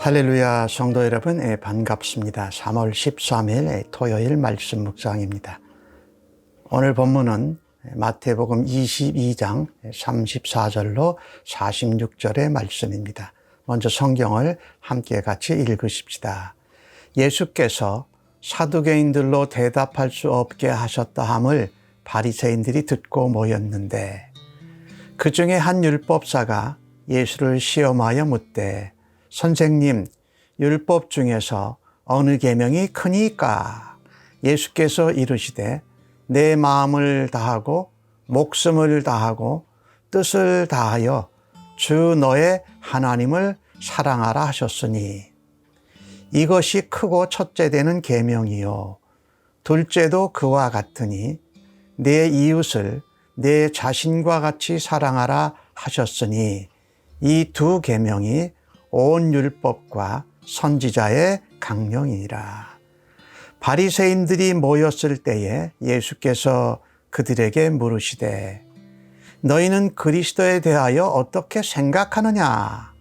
할렐루야 성도 여러분, 반갑습니다. 3월 13일 토요일 말씀 묵상입니다. 오늘 본문은 마태복음 22장 34절로 46절의 말씀입니다. 먼저 성경을 함께 같이 읽으십시다. 예수께서 사두개인들로 대답할 수 없게 하셨다 함을 바리새인들이 듣고 모였는데, 그 중에 한 율법사가 예수를 시험하여 묻되, 선생님, 율법 중에서 어느 계명이 크니까? 예수께서 이르시되, 내 마음을 다하고 목숨을 다하고 뜻을 다하여 주 너의 하나님을 사랑하라 하셨으니, 이것이 크고 첫째 되는 계명이요, 둘째도 그와 같으니 내 이웃을 내 자신과 같이 사랑하라 하셨으니, 이 두 계명이 온 율법과 선지자의 강령이니라. 바리새인들이 모였을 때에 예수께서 그들에게 물으시되, 너희는 그리스도에 대하여 어떻게 생각하느냐?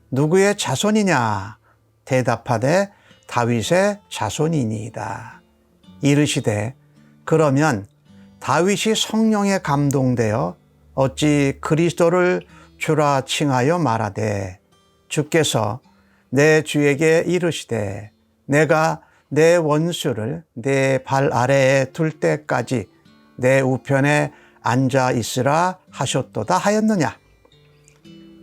누구의 자손이냐? 대답하되 다윗의 자손이니이다. 이르시되, 그러면 다윗이 성령에 감동되어 어찌 그리스도를 주라 칭하여 말하되, 주께서 내 주에게 이르시되, 내가 내 원수를 내 발 아래에 둘 때까지 내 우편에 앉아 있으라 하셨도다 하였느냐?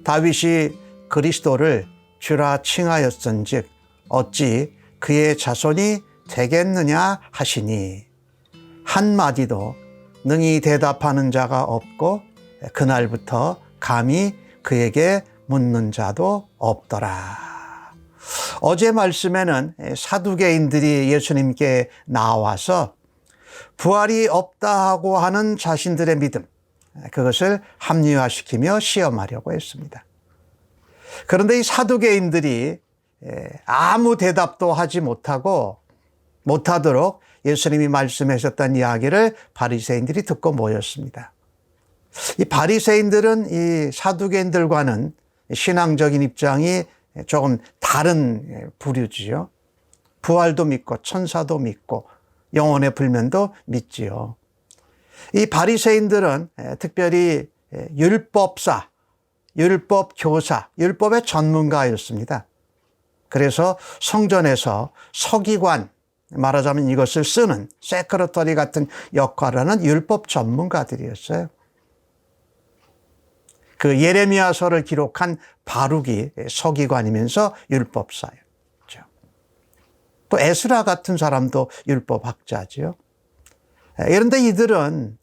다윗이 그리스도를 주라 칭하였은즉 어찌 그의 자손이 되겠느냐 하시니, 한마디도 능히 대답하는 자가 없고 그날부터 감히 그에게 묻는 자도 없더라. 어제 말씀에는 사두개인들이 예수님께 나와서 부활이 없다 하고 하는 자신들의 믿음, 그것을 합리화시키며 시험하려고 했습니다. 그런데 이 사두개인들이 아무 대답도 하지 못하도록 예수님이 말씀하셨던 이야기를 바리새인들이 듣고 모였습니다. 이 바리새인들은 이 사두개인들과는 신앙적인 입장이 조금 다른 부류지요. 부활도 믿고 천사도 믿고 영혼의 불면도 믿지요. 이 바리새인들은 특별히 율법사, 율법교사, 율법의 전문가였습니다. 그래서 성전에서 서기관, 말하자면 이것을 쓰는 세크레터리 같은 역할을 하는 율법 전문가들이었어요. 그 예레미야서를 기록한 바룩이 서기관이면서 율법사였죠. 또 에스라 같은 사람도 율법학자죠. 그런데 이들은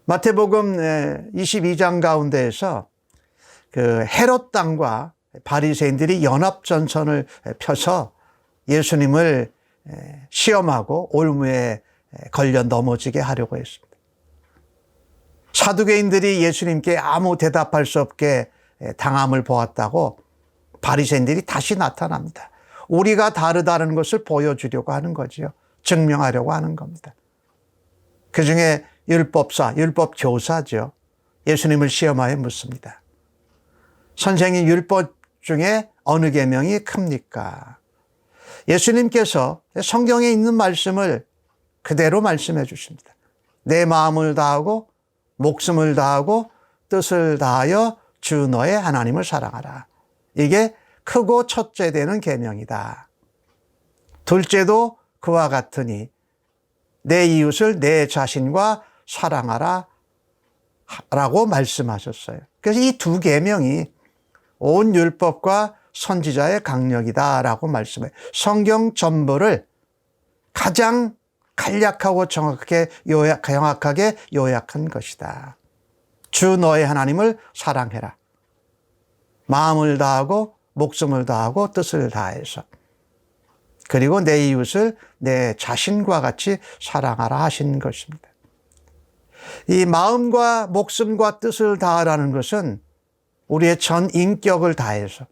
마태복음 22장 가운데에서 그 헤롯 당과 바리새인들이 연합전선을 펴서 예수님을 시험하고 올무에 걸려 넘어지게 하려고 했습니다. 사두개인들이 예수님께 아무 대답할 수 없게 당함을 보았다고 바리새인들이 다시 나타납니다. 우리가 다르다는 것을 보여주려고 하는 거죠. 증명하려고 하는 겁니다. 그중에 율법사, 율법교사죠. 예수님을 시험하여 묻습니다. 선생님, 율법 중에 어느 계명이 큽니까? 예수님께서 성경에 있는 말씀을 그대로 말씀해 주십니다. 내 마음을 다하고 목숨을 다하고 뜻을 다하여 주 너의 하나님을 사랑하라. 이게 크고 첫째 되는 계명이다. 둘째도 그와 같으니 내 이웃을 내 자신과 사랑하라 라고 말씀하셨어요. 그래서 이 두 계명이 온 율법과 선지자의 강력이다 라고 말씀해요. 성경 전부를 가장 간략하고 정확하게 정확하게 요약한 것이다. 주 너의 하나님을 사랑해라. 마음을 다하고 목숨을 다하고 뜻을 다해서, 그리고 내 이웃을 내 자신과 같이 사랑하라 하신 것입니다. 이 마음과 목숨과 뜻을 다하라는 것은 우리의 전 인격을 다해서,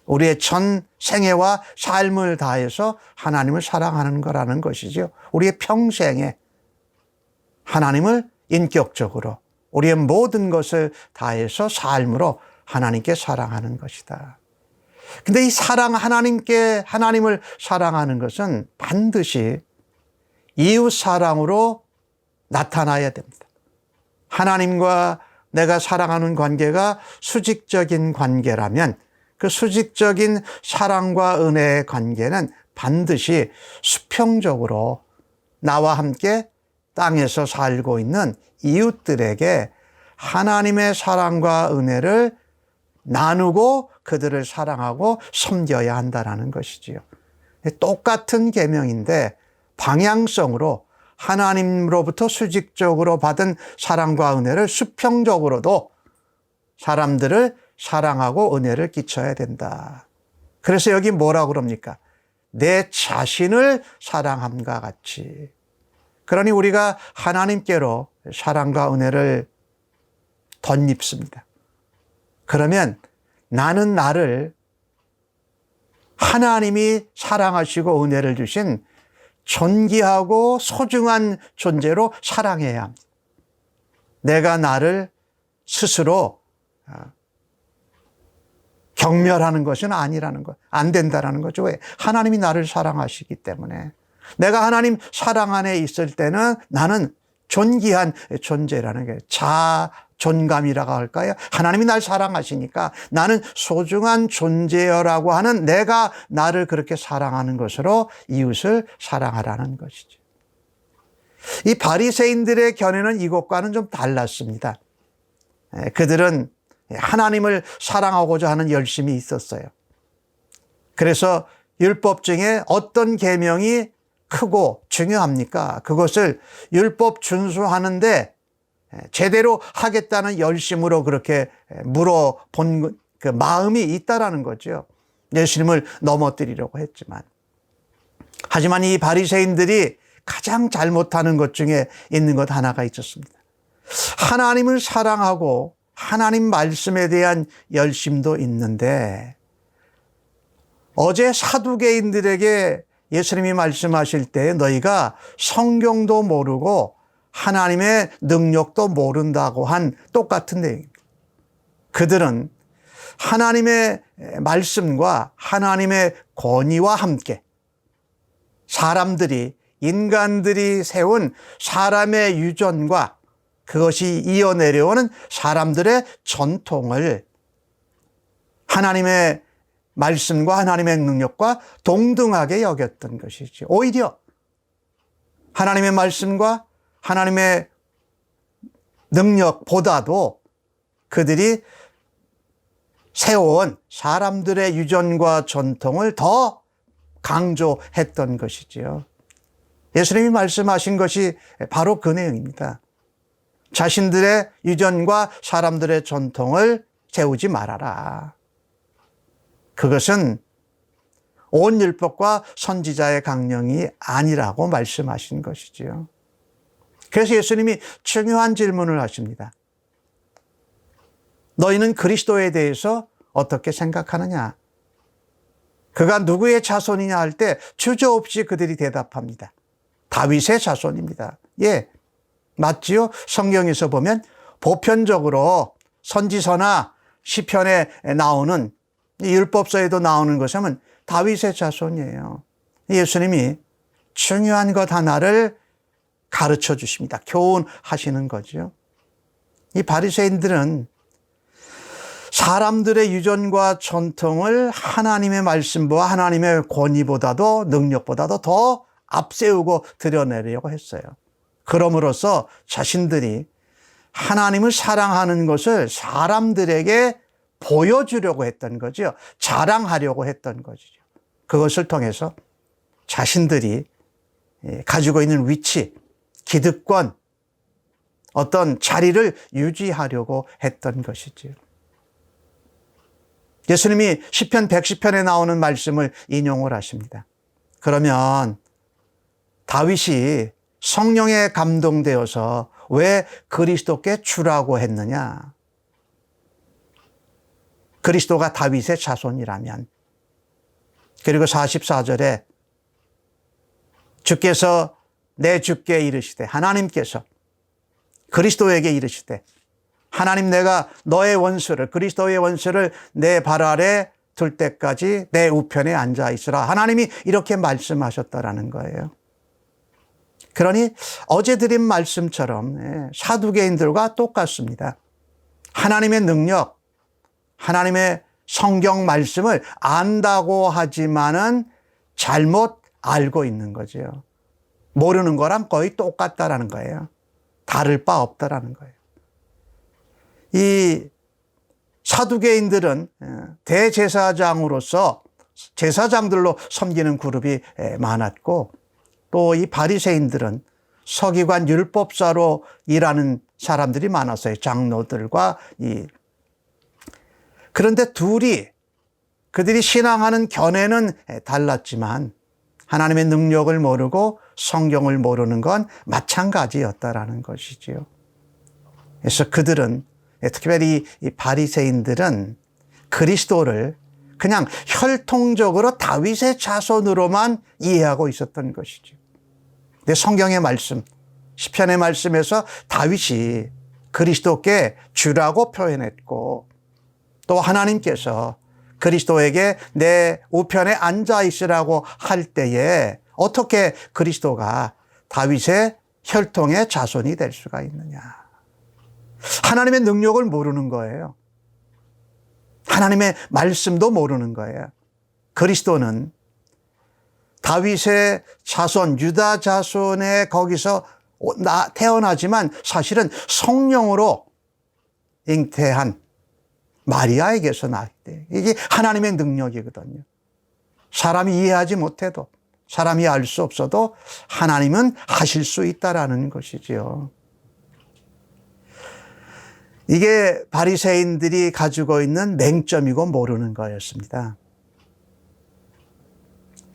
우리의 전 생애와 삶을 다해서 하나님을 사랑하는 거라는 것이죠. 우리의 평생에 하나님을 인격적으로 우리의 모든 것을 다해서 삶으로 하나님께 사랑하는 것이다. 근데 이 하나님을 사랑하는 것은 반드시 이웃 사랑으로 나타나야 됩니다. 하나님과 내가 사랑하는 관계가 수직적인 관계라면 그 수직적인 사랑과 은혜의 관계는 반드시 수평적으로 나와 함께 땅에서 살고 있는 이웃들에게 하나님의 사랑과 은혜를 나누고 그들을 사랑하고 섬겨야 한다는 것이지요. 똑같은 계명인데 방향성으로 하나님으로부터 수직적으로 받은 사랑과 은혜를 수평적으로도 사람들을 사랑하고 은혜를 끼쳐야 된다. 그래서 여기 뭐라고 그럽니까? 내 자신을 사랑함과 같이. 그러니 우리가 하나님께로 사랑과 은혜를 덧입습니다. 그러면 나는 나를 하나님이 사랑하시고 은혜를 주신 존귀하고 소중한 존재로 사랑해야 합니다. 내가 나를 스스로 경멸하는 것은 아니라는 것, 안 된다라는 거죠. 왜? 하나님이 나를 사랑하시기 때문에. 내가 하나님 사랑 안에 있을 때는 나는 존귀한 존재라는 게 자존감이라고 할까요? 하나님이 날 사랑하시니까 나는 소중한 존재여라고 하는 내가 나를 그렇게 사랑하는 것으로 이웃을 사랑하라는 것이죠. 이 바리새인들의 견해는 이것과는 좀 달랐습니다. 그들은 하나님을 사랑하고자 하는 열심이 있었어요. 그래서 율법 중에 어떤 계명이 크고 중요합니까? 그것을 율법 준수하는데 제대로 하겠다는 열심으로 그렇게 물어본 그 마음이 있다라는 거죠. 예수님을 넘어뜨리려고 했지만. 하지만 이 바리새인들이 가장 잘못하는 것 중에 있는 것 하나가 있었습니다. 하나님을 사랑하고 하나님 말씀에 대한 열심도 있는데 어제 사두개인들에게 예수님이 말씀하실 때 너희가 성경도 모르고 하나님의 능력도 모른다고 한 똑같은 내용입니다. 그들은 하나님의 말씀과 하나님의 권위와 함께 인간들이 세운 사람의 유전과 그것이 이어내려오는 사람들의 전통을 하나님의 말씀과 하나님의 능력과 동등하게 여겼던 것이죠. 오히려 하나님의 말씀과 하나님의 능력보다도 그들이 세워온 사람들의 유전과 전통을 더 강조했던 것이지요. 예수님이 말씀하신 것이 바로 그 내용입니다. 자신들의 유전과 사람들의 전통을 세우지 말아라. 그것은 온 율법과 선지자의 강령이 아니라고 말씀하신 것이지요. 그래서 예수님이 중요한 질문을 하십니다. 너희는 그리스도에 대해서 어떻게 생각하느냐? 그가 누구의 자손이냐 할 때 주저없이 그들이 대답합니다. 다윗의 자손입니다. 예, 맞지요? 성경에서 보면 보편적으로 선지서나 시편에 나오는 율법서에도 나오는 것은 다윗의 자손이에요. 예수님이 중요한 것 하나를 가르쳐 주십니다. 교훈하시는 거죠. 이 바리새인들은 사람들의 유전과 전통을 하나님의 말씀과 하나님의 권위보다도 능력보다도 더 앞세우고 드러내려고 했어요. 그럼으로써 자신들이 하나님을 사랑하는 것을 사람들에게 보여주려고 했던 거죠. 자랑하려고 했던 거죠. 그것을 통해서 자신들이 가지고 있는 위치, 기득권, 어떤 자리를 유지하려고 했던 것이죠. 예수님이 시편 110편에 나오는 말씀을 인용을 하십니다. 그러면 다윗이 성령에 감동되어서 왜 그리스도께 주라고 했느냐? 그리스도가 다윗의 자손이라면. 그리고 44절에 주께서 내 주께 이르시되, 하나님께서 그리스도에게 이르시되, 하나님, 내가 너의 원수를, 그리스도의 원수를 내 발 아래 둘 때까지 내 우편에 앉아 있으라. 하나님이 이렇게 말씀하셨다라는 거예요. 그러니 어제 드린 말씀처럼 사두개인들과 똑같습니다. 하나님의 능력, 하나님의 성경 말씀을 안다고 하지만은 잘못 알고 있는 거죠. 모르는 거랑 거의 똑같다라는 거예요. 다를 바 없다라는 거예요. 이 사두개인들은 대제사장으로서 제사장들로 섬기는 그룹이 많았고, 또 이 바리새인들은 서기관 율법사로 일하는 사람들이 많았어요. 장로들과 그런데 그들이 신앙하는 견해는 달랐지만 하나님의 능력을 모르고 성경을 모르는 건 마찬가지였다라는 것이지요. 그래서 그들은, 특별히 이 바리새인들은 그리스도를 그냥 혈통적으로 다윗의 자손으로만 이해하고 있었던 것이죠. 근데 성경의 말씀, 시편의 말씀에서 다윗이 그리스도께 주라고 표현했고, 또 하나님께서 그리스도에게 내 우편에 앉아 있으라고 할 때에 어떻게 그리스도가 다윗의 혈통의 자손이 될 수가 있느냐. 하나님의 능력을 모르는 거예요. 하나님의 말씀도 모르는 거예요. 그리스도는 다윗의 자손, 유다 자손의 거기서 태어나지만 사실은 성령으로 잉태한 마리아에게서 낳았기 때문에 이게 하나님의 능력이거든요. 사람이 이해하지 못해도, 사람이 알 수 없어도 하나님은 하실 수 있다라는 것이지요. 이게 바리새인들이 가지고 있는 맹점이고 모르는 거였습니다.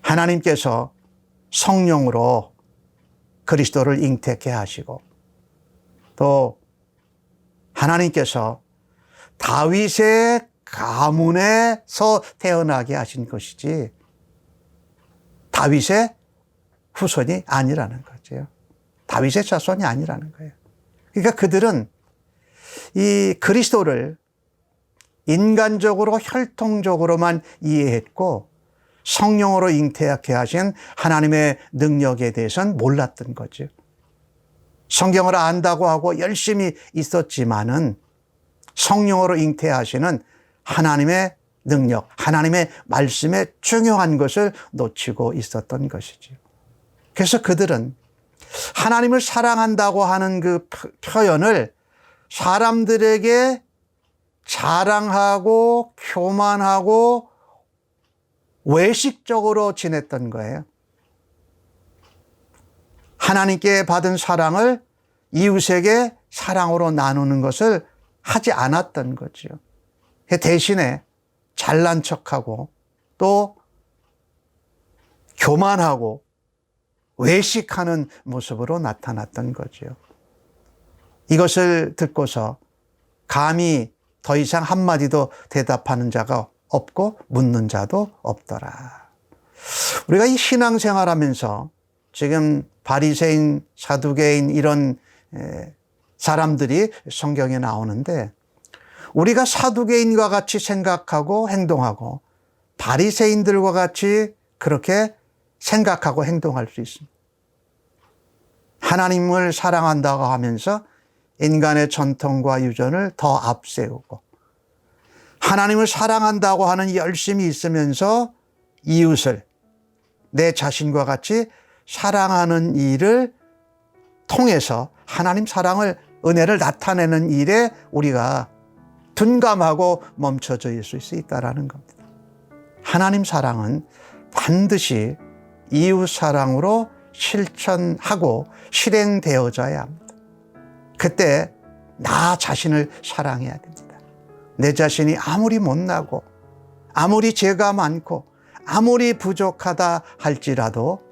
하나님께서 성령으로 그리스도를 잉태케 하시고, 또 하나님께서 다윗의 가문에서 태어나게 하신 것이지 다윗의 후손이 아니라는 거죠. 다윗의 자손이 아니라는 거예요. 그러니까 그들은 이 그리스도를 인간적으로 혈통적으로만 이해했고 성령으로 잉태하게 하신 하나님의 능력에 대해서는 몰랐던 거죠. 성경을 안다고 하고 열심히 있었지만은 성령으로 잉태하시는 하나님의 능력, 하나님의 말씀의 중요한 것을 놓치고 있었던 것이죠. 그래서 그들은 하나님을 사랑한다고 하는 그 표현을 사람들에게 자랑하고 교만하고 외식적으로 지냈던 거예요. 하나님께 받은 사랑을 이웃에게 사랑으로 나누는 것을 하지 않았던 거죠. 대신에 잘난 척하고 또 교만하고 외식하는 모습으로 나타났던 거죠. 이것을 듣고서 감히 더 이상 한마디도 대답하는 자가 없고 묻는 자도 없더라. 우리가 이 신앙생활하면서 지금 바리새인, 사두개인 이런 사람들이 성경에 나오는데 우리가 사두개인과 같이 생각하고 행동하고 바리새인들과 같이 그렇게 생각하고 행동할 수 있습니다. 하나님을 사랑한다고 하면서 인간의 전통과 유전을 더 앞세우고 하나님을 사랑한다고 하는 열심이 있으면서 이웃을 내 자신과 같이 사랑하는 일을 통해서 하나님 사랑을, 은혜를 나타내는 일에 우리가 둔감하고 멈춰져 있을 수 있다는 겁니다. 하나님 사랑은 반드시 이웃 사랑으로 실천하고 실행되어져야 합니다. 그때 나 자신을 사랑해야 됩니다. 내 자신이 아무리 못나고 아무리 죄가 많고 아무리 부족하다 할지라도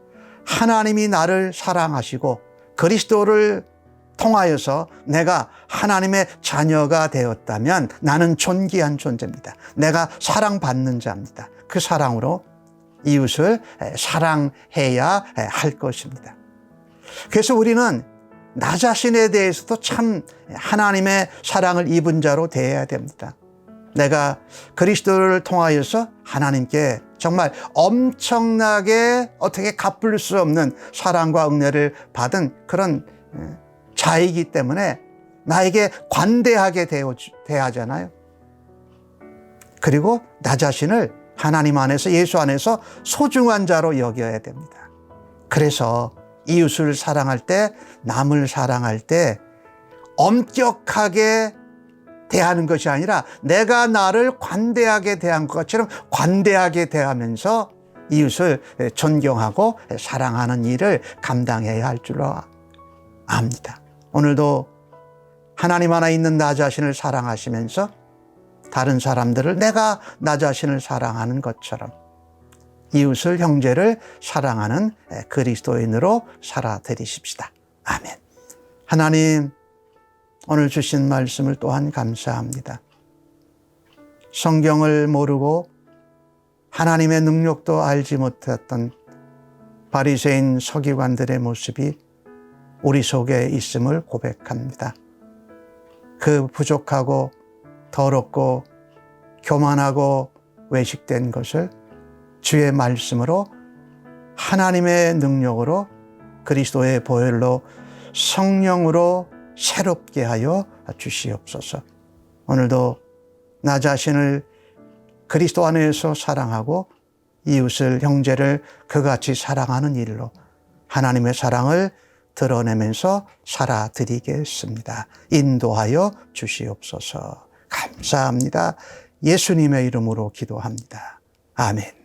하나님이 나를 사랑하시고 그리스도를 통하여서 내가 하나님의 자녀가 되었다면 나는 존귀한 존재입니다. 내가 사랑받는 자입니다. 그 사랑으로 이웃을 사랑해야 할 것입니다. 그래서 우리는 나 자신에 대해서도 참 하나님의 사랑을 입은 자로 대해야 됩니다. 내가 그리스도를 통하여서 하나님께 정말 엄청나게 어떻게 갚을 수 없는 사랑과 은혜를 받은 그런 자이기 때문에 나에게 관대하게 대하잖아요. 그리고 나 자신을 하나님 안에서, 예수 안에서 소중한 자로 여겨야 됩니다. 그래서 이웃을 사랑할 때, 남을 사랑할 때 엄격하게 대하는 것이 아니라 내가 나를 관대하게 대한 것처럼 관대하게 대하면서 이웃을 존경하고 사랑하는 일을 감당해야 할 줄로 압니다. 오늘도 하나님 안에 있는 나 자신을 사랑하시면서 다른 사람들을 내가 나 자신을 사랑하는 것처럼 이웃을, 형제를 사랑하는 그리스도인으로 살아드리십시다. 아멘. 하나님, 오늘 주신 말씀을 또한 감사합니다. 성경을 모르고 하나님의 능력도 알지 못했던 바리새인 서기관들의 모습이 우리 속에 있음을 고백합니다. 그 부족하고 더럽고 교만하고 외식된 것을 주의 말씀으로, 하나님의 능력으로, 그리스도의 보혈로, 성령으로 새롭게 하여 주시옵소서. 오늘도 나 자신을 그리스도 안에서 사랑하고 이웃을, 형제를 그같이 사랑하는 일로 하나님의 사랑을 드러내면서 살아드리겠습니다. 인도하여 주시옵소서. 감사합니다. 예수님의 이름으로 기도합니다. 아멘.